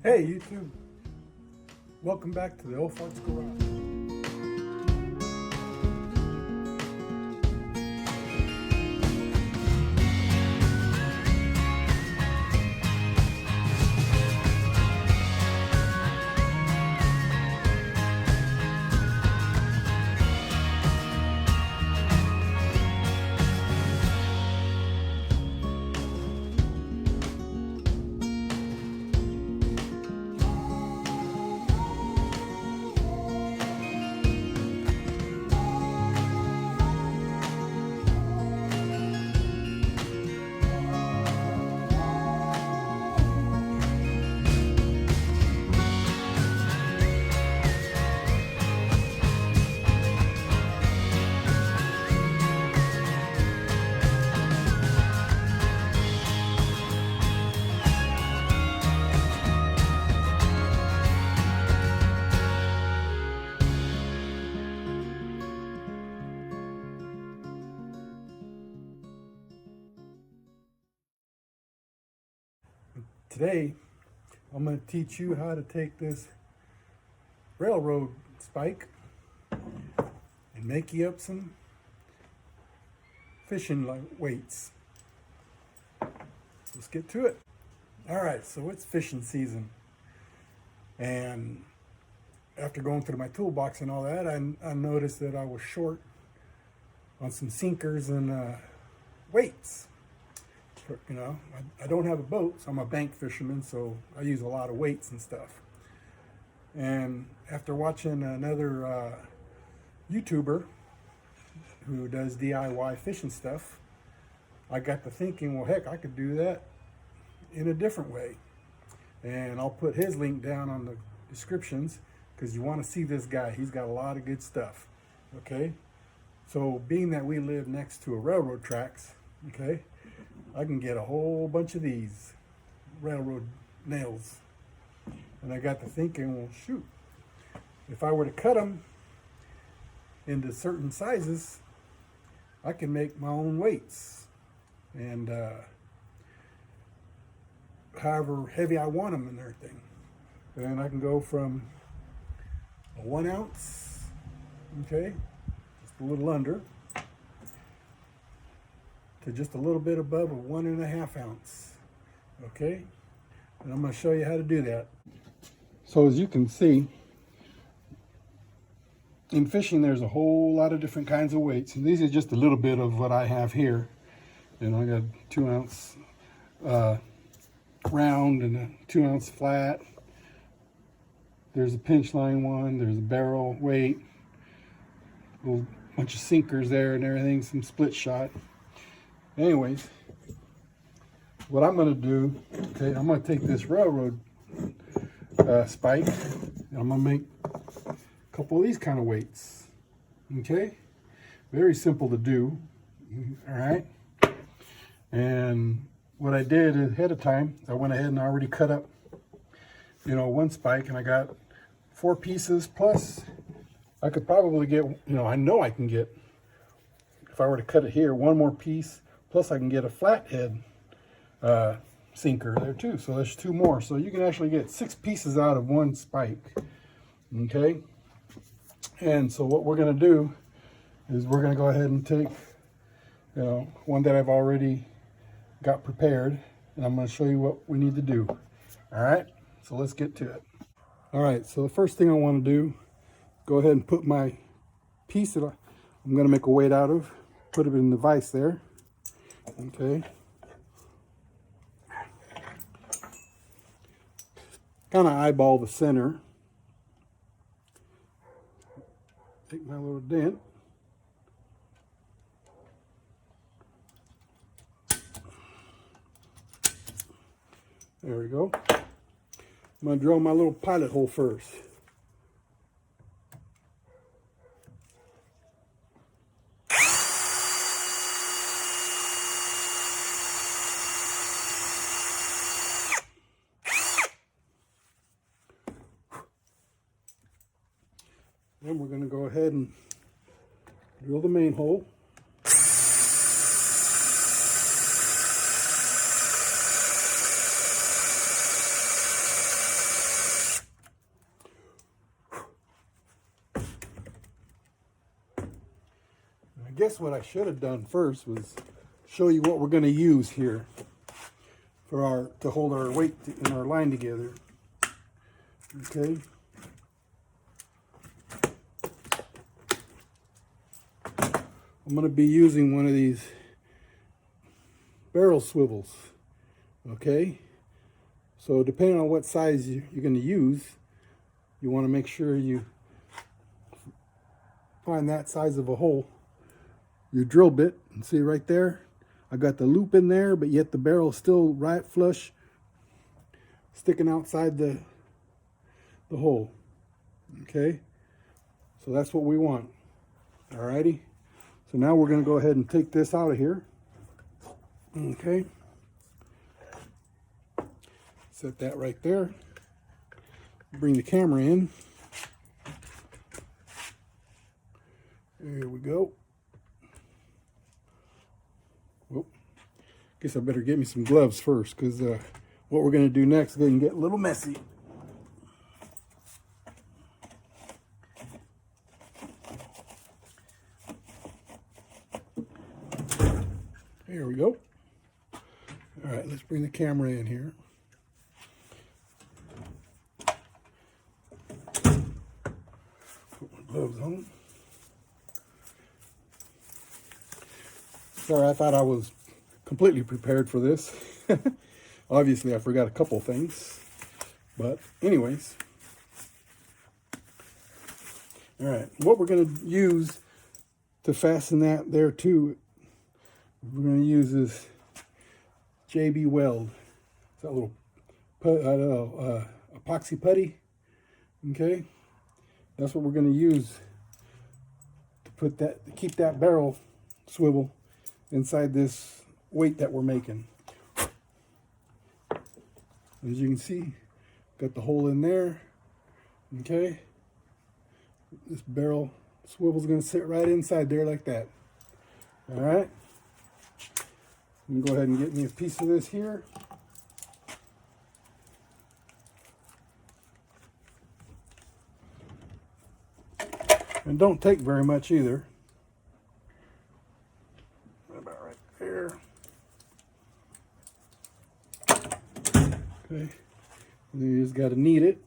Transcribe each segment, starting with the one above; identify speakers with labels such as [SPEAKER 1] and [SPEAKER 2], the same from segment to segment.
[SPEAKER 1] Hey YouTube, welcome back to the Old Farts Garage. Today, I'm going to teach you how to take this railroad spike and make you up some fishing weights. Let's get to it. All right, so it's fishing season. And after going through my toolbox and all that, I noticed that I was short on some sinkers and weights. You know, I don't have a boat, so I'm a bank fisherman, so I use a lot of weights and stuff. And after watching another YouTuber who does DIY fishing stuff, I got to thinking, well, heck, I could do that in a different way. And I'll put his link down on the descriptions because you want to see this guy. He's got a lot of good stuff, okay? So being that we live next to a railroad tracks, okay, I can get a whole bunch of these railroad nails. And I got to thinking, well, shoot, if I were to cut them into certain sizes, I can make my own weights. And however heavy I want them and everything. And I can go from a 1 ounce, okay, just a little under, to just a little bit above a 1.5 ounce, okay? And I'm going to show you how to do that. So as you can see, in fishing there's a whole lot of different kinds of weights, and these are just a little bit of what I have here. You know, I got 2 ounce round and a 2 ounce flat. There's a pinch line one, there's a barrel weight, a little bunch of sinkers there and everything, some split shot. Anyways, what I'm going to do, okay, I'm going to take this railroad spike, and I'm going to make a couple of these kind of weights, okay? Very simple to do, all right? And what I did ahead of time, I went ahead and already cut up, you know, one spike, and I got 4 pieces, plus I could probably get, you know I can get, if I were to cut it here, 1 more piece. Plus I can get a flathead sinker there too. So there's 2 more. So you can actually get 6 pieces out of 1 spike. Okay. And so what we're going to do is we're going to go ahead and take, you know, one that I've already got prepared. And I'm going to show you what we need to do. All right. So let's get to it. All right. So the first thing I want to do, go ahead and put my piece that I'm going to make a weight out of, put it in the vise there. Okay. Kind of eyeball the center. Take my little dent. There we go. I'm going to drill my little pilot hole first. Then we're going to go ahead and drill the main hole. guess what I should have done first was show you what we're going to use here for to hold our weight in our line together. Okay. I'm going to be using one of these barrel swivels. Okay. So depending on what size you're going to use, you want to make sure you find that size of a hole. Your drill bit, and see right there, I got the loop in there, but yet the barrel is still right flush, sticking outside the hole. Okay, so that's what we want. Alrighty, so now we're going to go ahead and take this out of here. Okay, set that right there. Bring the camera in. There we go. Well, guess I better get me some gloves first, because what we're going to do next is going to get a little messy. There we go. All right, let's bring the camera in here. Put my gloves on. Sorry, I thought I was completely prepared for this. Obviously, I forgot a couple things. But anyways. All right, what we're going to use to fasten that there too, we're going to use this JB Weld. It's that little epoxy putty. Okay, that's what we're going to use to put that, to keep that barrel swivel inside this weight that we're making. As you can see, got the hole in there. Okay, this barrel swivel is going to sit right inside there like that. All right, I'm going to go ahead and get me a piece of this here. And don't take very much either. About right there. Okay, and you just got to knead it,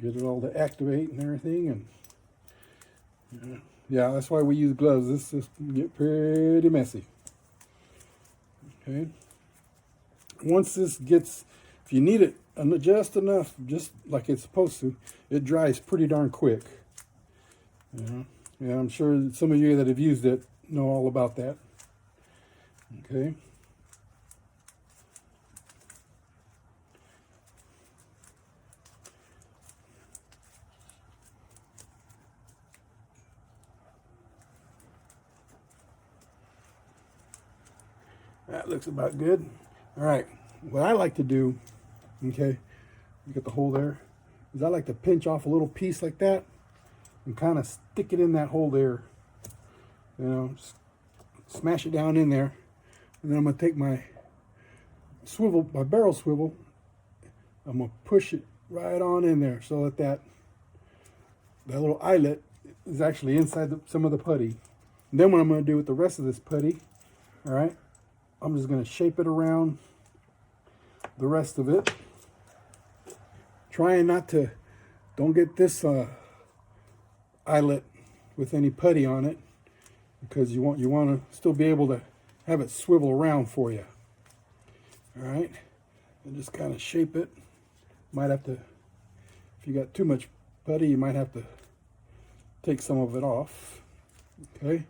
[SPEAKER 1] get it all to activate and everything, and yeah, that's why we use gloves. This just can get pretty messy. Okay, once this gets, if you knead it just enough, just like it's supposed to, it dries pretty darn quick. Yeah, I'm sure that some of you that have used it know all about that. Okay. That looks about good. All right, what I like to do, okay, you get the hole there, is I like to pinch off a little piece like that and kind of stick it in that hole there. You know, just smash it down in there, and then I'm gonna take my swivel, my barrel swivel, I'm gonna push it right on in there so that that little eyelet is actually inside some of the putty. And then what I'm gonna do with the rest of this putty, all right, I'm just going to shape it around the rest of it. Trying not to, don't get this eyelet with any putty on it, because you want to still be able to have it swivel around for you. All right, and just kind of shape it. Might have to, if you got too much putty, you might have to take some of it off. Okay.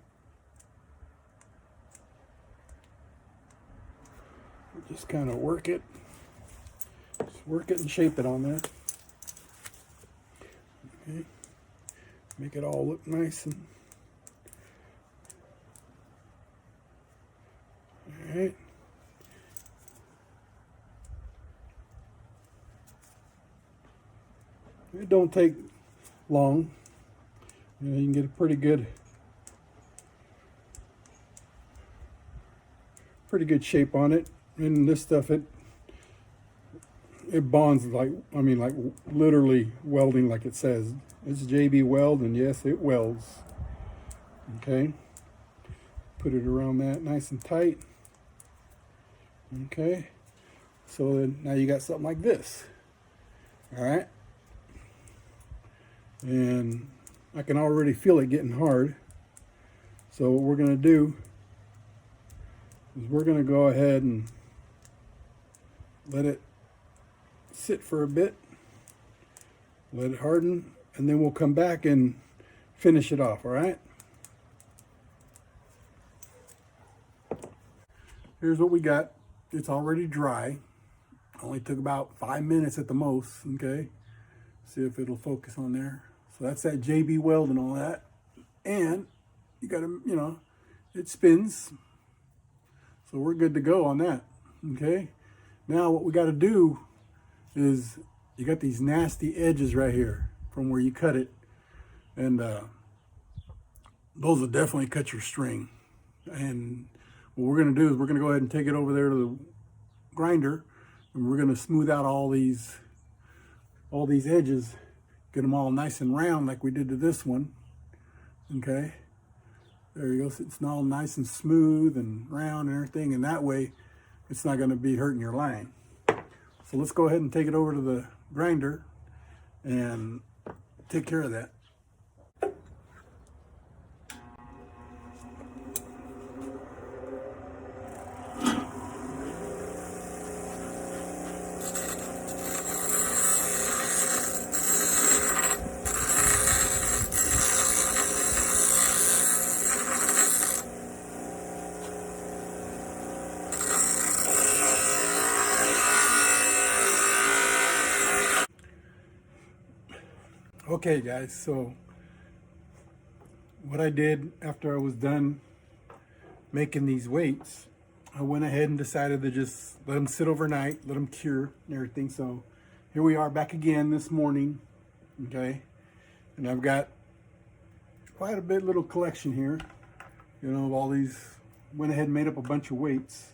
[SPEAKER 1] Just kind of work it and shape it on there. Okay. Make it all look nice and all right. It don't take long. You know, you can get a pretty good shape on it. And this stuff, it bonds like, I mean, like literally welding, like it says. It's JB Weld, and yes, it welds. Okay, put it around that nice and tight. Okay, so then now you got something like this. All right, and I can already feel it getting hard. So what we're going to do is we're going to go ahead and let it sit for a bit, let it harden, and then we'll come back and finish it off. All right, here's what we got. It's already dry. Only took about 5 minutes at the most. Okay, see if it'll focus on there. So that's that JB weld and all that. And you got to, you know, it spins. So we're good to go on that. Okay, now what we got to do is, you got these nasty edges right here from where you cut it, and those will definitely cut your string. And what we're going to do is we're going to go ahead and take it over there to the grinder, and we're going to smooth out all these edges, get them all nice and round like we did to this one. Okay, there you go. So it's all nice and smooth and round and everything, and that way it's not going to be hurting your line. So let's go ahead and take it over to the grinder and take care of that. Okay guys, so what I did after I was done making these weights, I went ahead and decided to just let them sit overnight, let them cure and everything. So here we are back again this morning. Okay, and I've got quite a bit little collection here, you know, of all these. Went ahead and made up a bunch of weights,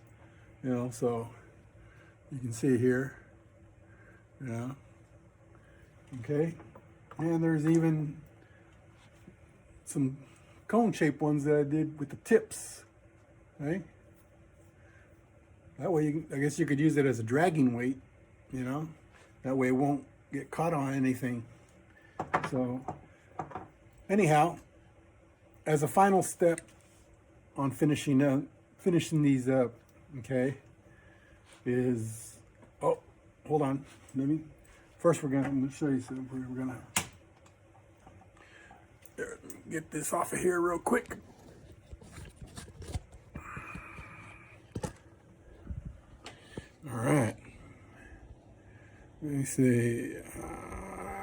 [SPEAKER 1] you know, so you can see here, you know. Okay, and there's even some cone-shaped ones that I did with the tips, right? That way, I guess you could use it as a dragging weight, you know? That way it won't get caught on anything. So, anyhow, as a final step on finishing these up, okay, is, oh, hold on, first I'm gonna show you something. We're gonna get this off of here real quick. All right. Let me see.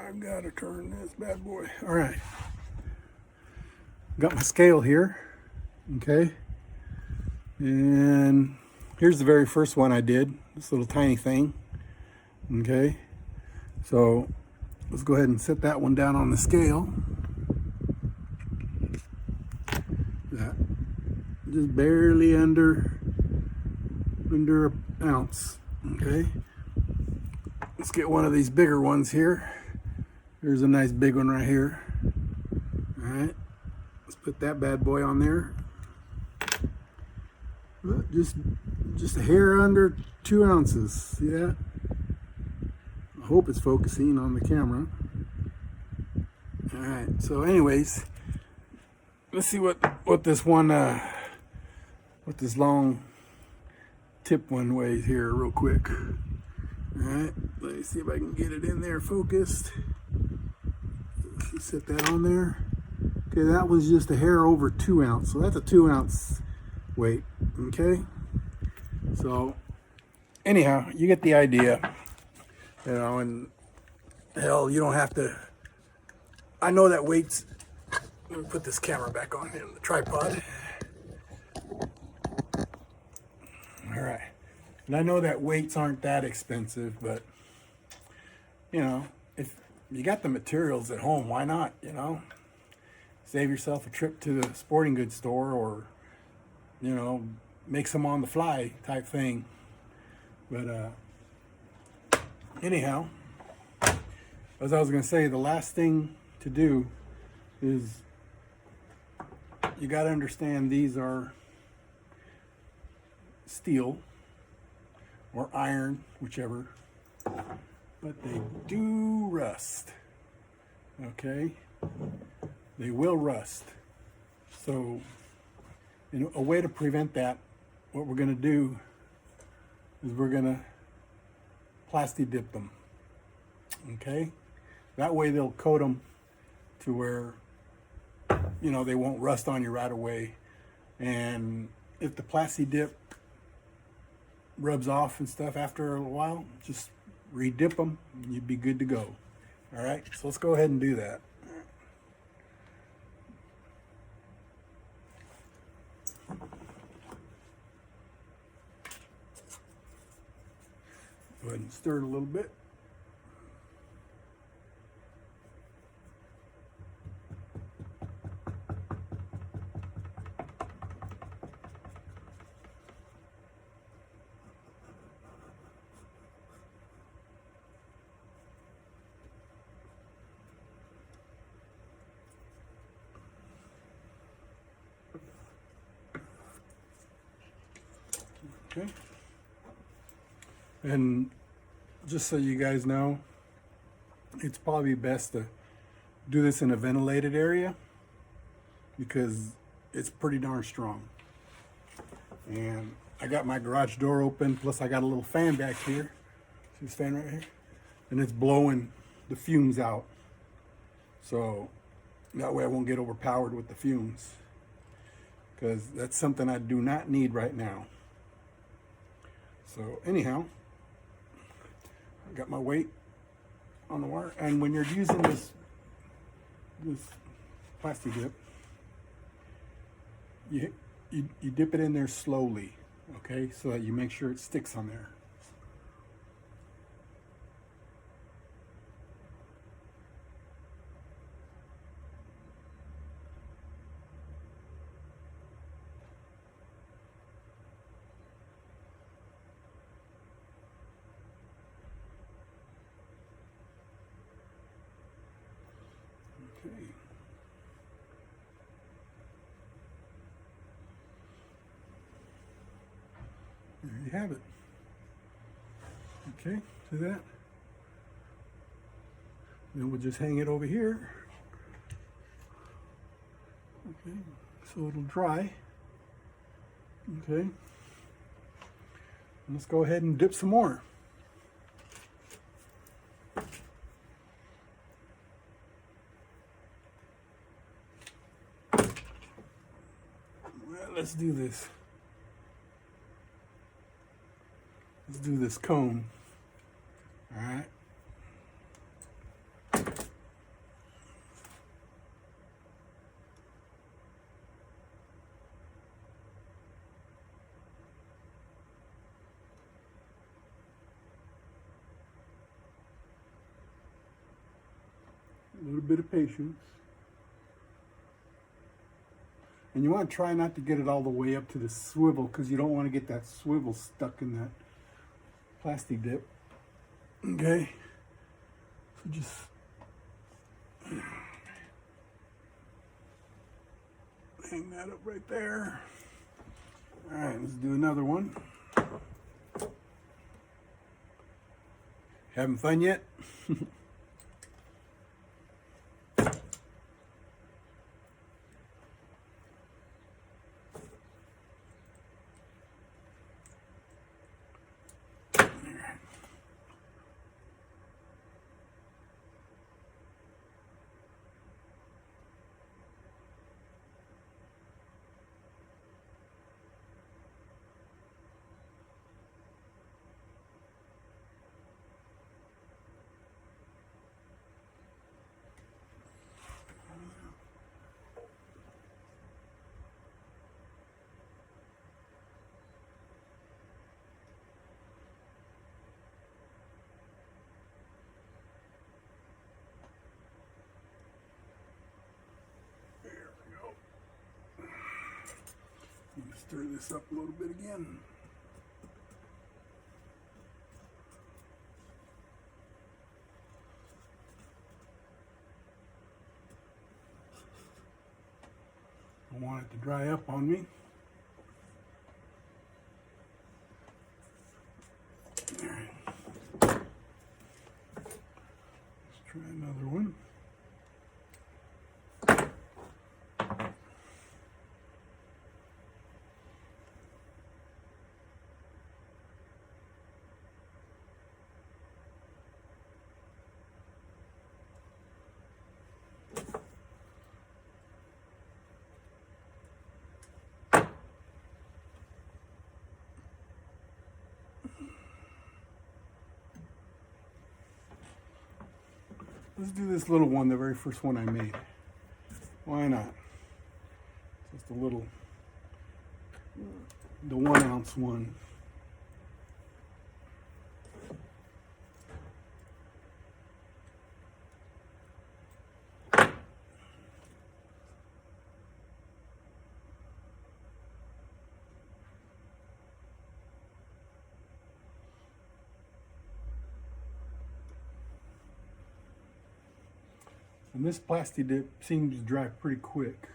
[SPEAKER 1] I've got to turn this bad boy. All right. Got my scale here. Okay. And here's the very first one I did. This little tiny thing. Okay. So let's go ahead and set that one down on the scale. That just barely under an ounce. Okay, let's get one of these bigger ones here. There's a nice big one right here. All right, let's put that bad boy on there. Just a hair under 2 ounces. See that? I hope it's focusing on the camera. All right, so anyways, let's see what this one, what this long tip one weighs here real quick. All right, let me see if I can get it in there focused. Let's set that on there. Okay, that was just a hair over 2 ounce, so that's a 2 ounce weight. Okay, so anyhow, you get the idea, you know. And hell, you don't have to, I know that weights, let me put this camera back on here, the tripod. All right, and I know that weights aren't that expensive, but you know, if you got the materials at home, why not, you know? Save yourself a trip to the sporting goods store, or you know, make some on the fly type thing. But anyhow, as I was gonna say, the last thing to do is you got to understand these are steel or iron, whichever, but they do rust. Okay, they will rust. So a way to prevent that, what we're going to do is we're going to plasti dip them. Okay, that way they'll coat them to where, you know, they won't rust on you right away. And if the plasti dip rubs off and stuff after a while, just re-dip them and you'd be good to go. All right, so let's go ahead and do that. Go ahead and stir it a little bit. Okay. And just so you guys know, it's probably best to do this in a ventilated area because it's pretty darn strong. And I got my garage door open, plus I got a little fan back here. See this fan right here? And it's blowing the fumes out. So that way I won't get overpowered with the fumes, because that's something I do not need right now. So anyhow, I got my weight on the wire, and when you're using this plasti dip, you dip it in there slowly, okay, so that you make sure it sticks on there. Okay. There you have it. Okay, see that? Then we'll just hang it over here. Okay, so it'll dry. Okay. And let's go ahead and dip some more. Let's do this. Let's do this cone. All right. A little bit of patience. And you want to try not to get it all the way up to the swivel, because you don't want to get that swivel stuck in that plasti dip. Okay, so just hang that up right there. All right, let's do another one. Having fun yet? Stir this up a little bit again. want it to dry up on me. All right. Let's try another one. Let's do this little one, the very first one I made. Why not? Just a little, the 1 ounce one. And this plastic dip seems to dry pretty quick,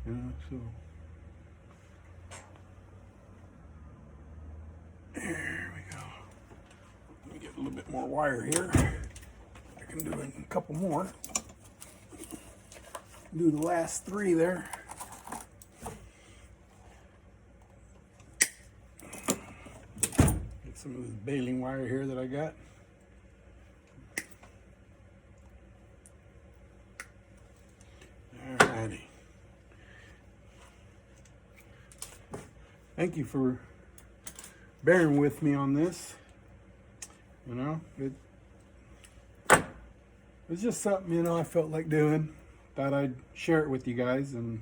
[SPEAKER 1] you know, so. There we go. Let me get a little bit more wire here. I can do a couple more. Do the last 3 there. Get some of this baling wire here that I got. Alrighty. Thank you for bearing with me on this. You know, it's just something, you know, I felt like doing. Thought I'd share it with you guys, and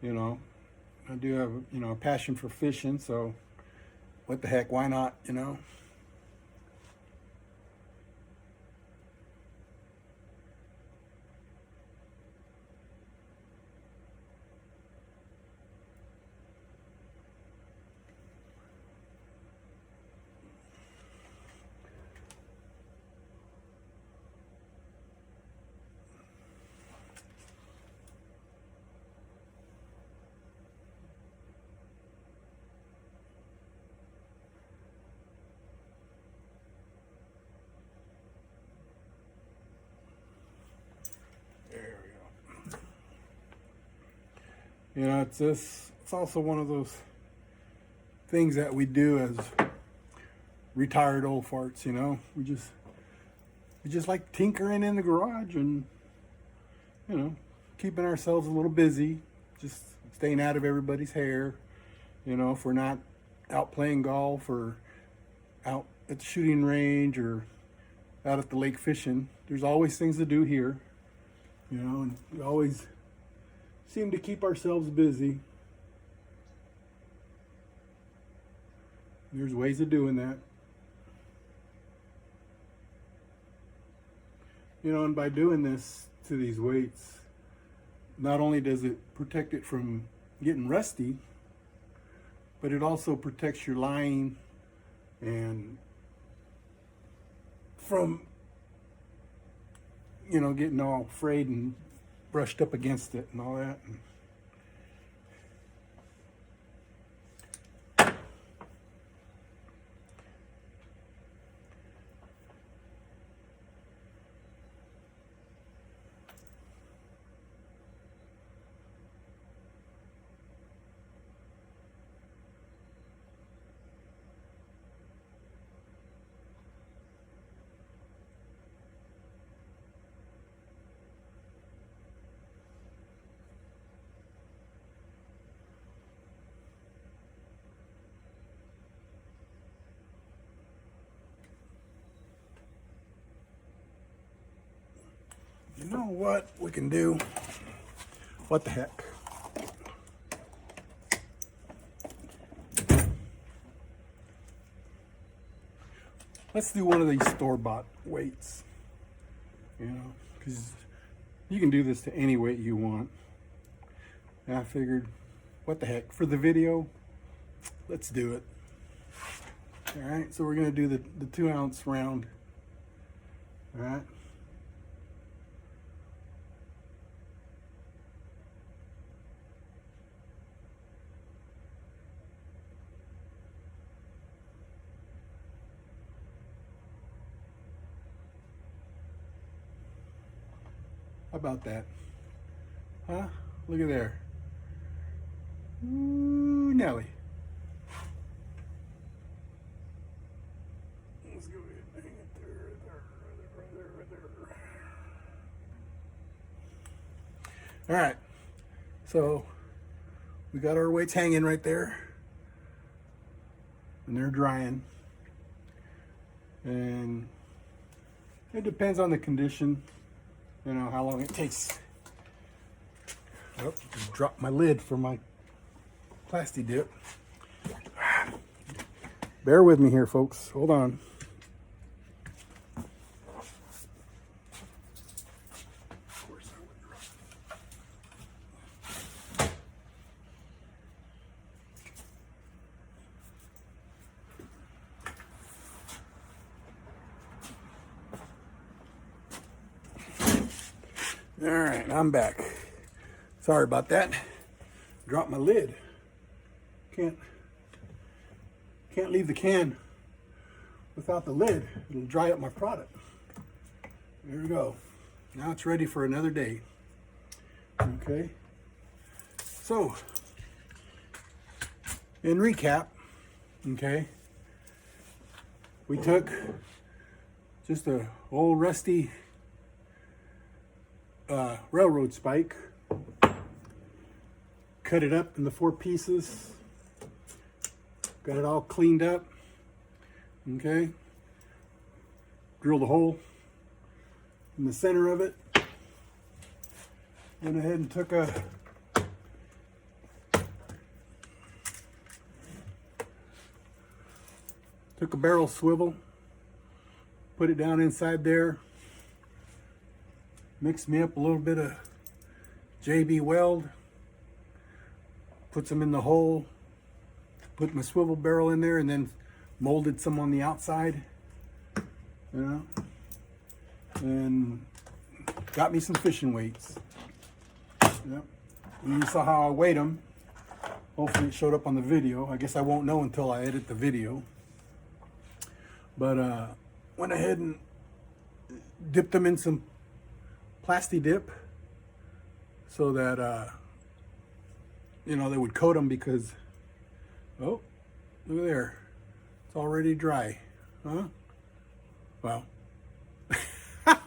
[SPEAKER 1] you know, I do have, you know, a passion for fishing, so what the heck, why not, you know? You know, it's also one of those things that we do as retired old farts, you know. We just like tinkering in the garage and, you know, keeping ourselves a little busy, just staying out of everybody's hair. You know, if we're not out playing golf or out at the shooting range or out at the lake fishing, there's always things to do here, you know, and we always seem to keep ourselves busy. There's ways of doing that. You know, and by doing this to these weights, not only does it protect it from getting rusty, but it also protects your line and from, you know, getting all frayed and brushed up against it and all that. You know what we can do? What the heck? Let's do one of these store-bought weights. You know, because you can do this to any weight you want. And I figured, what the heck? For the video, let's do it. All right, so we're gonna do the 2 ounce round. All right. How about that? Huh? Look at there. Ooh, Nelly. Let's go ahead and hang it there. All right. So we got our weights hanging right there, and they're drying. And it depends on the condition, you know, how long it takes. Oh, just dropped my lid for my plasti dip. Bear with me here, folks. Hold on. All right, I'm back. Sorry about that. Dropped my lid. Can't leave the can without the lid. It'll dry up my product. There we go. Now it's ready for another day. Okay. So, in recap, okay, we took just a old rusty railroad spike, cut it up into 4 pieces, got it all cleaned up, okay, drilled a hole in the center of it, went ahead and took a barrel swivel, put it down inside there, mixed me up a little bit of JB Weld, put some in the hole, put my swivel barrel in there, and then molded some on the outside, you know, and got me some fishing weights. Yep. And you saw how I weighed them. Hopefully it showed up on the video. I guess I won't know until I edit the video. But went ahead and dipped them in some plasti dip so that you know, they would coat them, because oh, look at there, it's already dry, huh? Well, at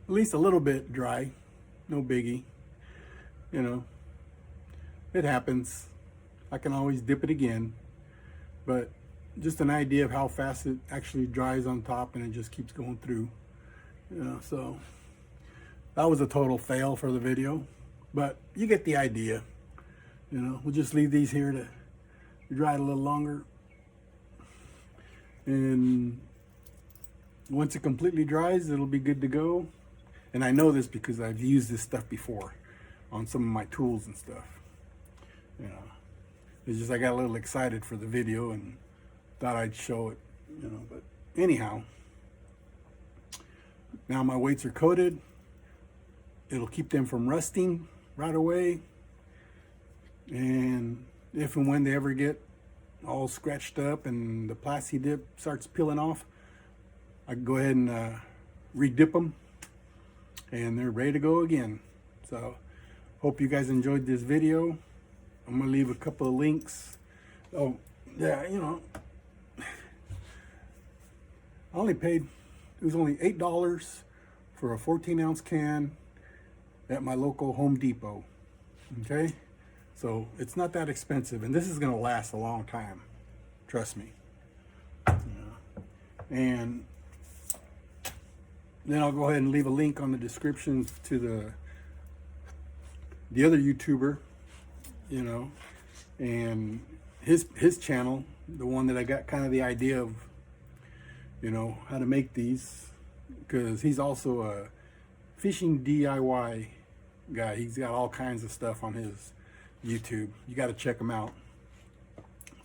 [SPEAKER 1] least a little bit dry, no biggie, you know, it happens. I can always dip it again, but just an idea of how fast it actually dries on top, and it just keeps going through, you know. So that was a total fail for the video, but you get the idea. You know, we'll just leave these here to dry it a little longer. And once it completely dries, it'll be good to go. And I know this because I've used this stuff before on some of my tools and stuff. You know, it's just I got a little excited for the video and thought I'd show it, you know. But anyhow, now my weights are coated. It'll keep them from rusting right away. And if and when they ever get all scratched up and the plasti dip starts peeling off, I can go ahead and re-dip them, and they're ready to go again. So hope you guys enjoyed this video. I'm gonna leave a couple of links. Oh yeah, you know, I only paid, it was only $8 for a 14-ounce can at my local Home Depot. Okay, so it's not that expensive, and this is going to last a long time, trust me. And then I'll go ahead and leave a link on the description to the other YouTuber, you know, and his channel, the one that I got kind of the idea of, you know, how to make these, because he's also a fishing DIY guy. He's got all kinds of stuff on his YouTube. You got to check him out.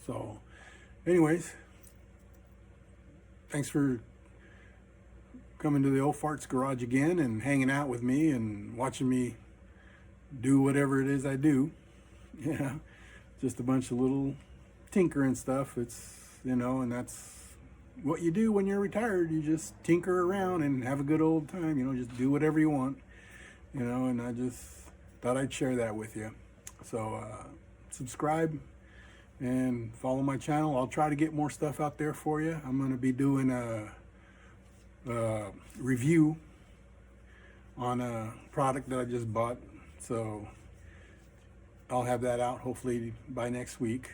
[SPEAKER 1] So anyways, thanks for coming to the Old Farts Garage again and hanging out with me and watching me do whatever it is I do. Yeah, just a bunch of little tinkering stuff. It's, you know, and that's what you do when you're retired. You just tinker around and have a good old time, you know, just do whatever you want. you know, and I just thought I'd share that with you. So subscribe and follow my channel. I'll try to get more stuff out there for you. I'm going to be doing a review on a product that I just bought, so I'll have that out hopefully by next week.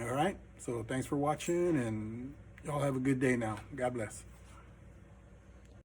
[SPEAKER 1] All right, so thanks for watching, and y'all have a good day now. God bless.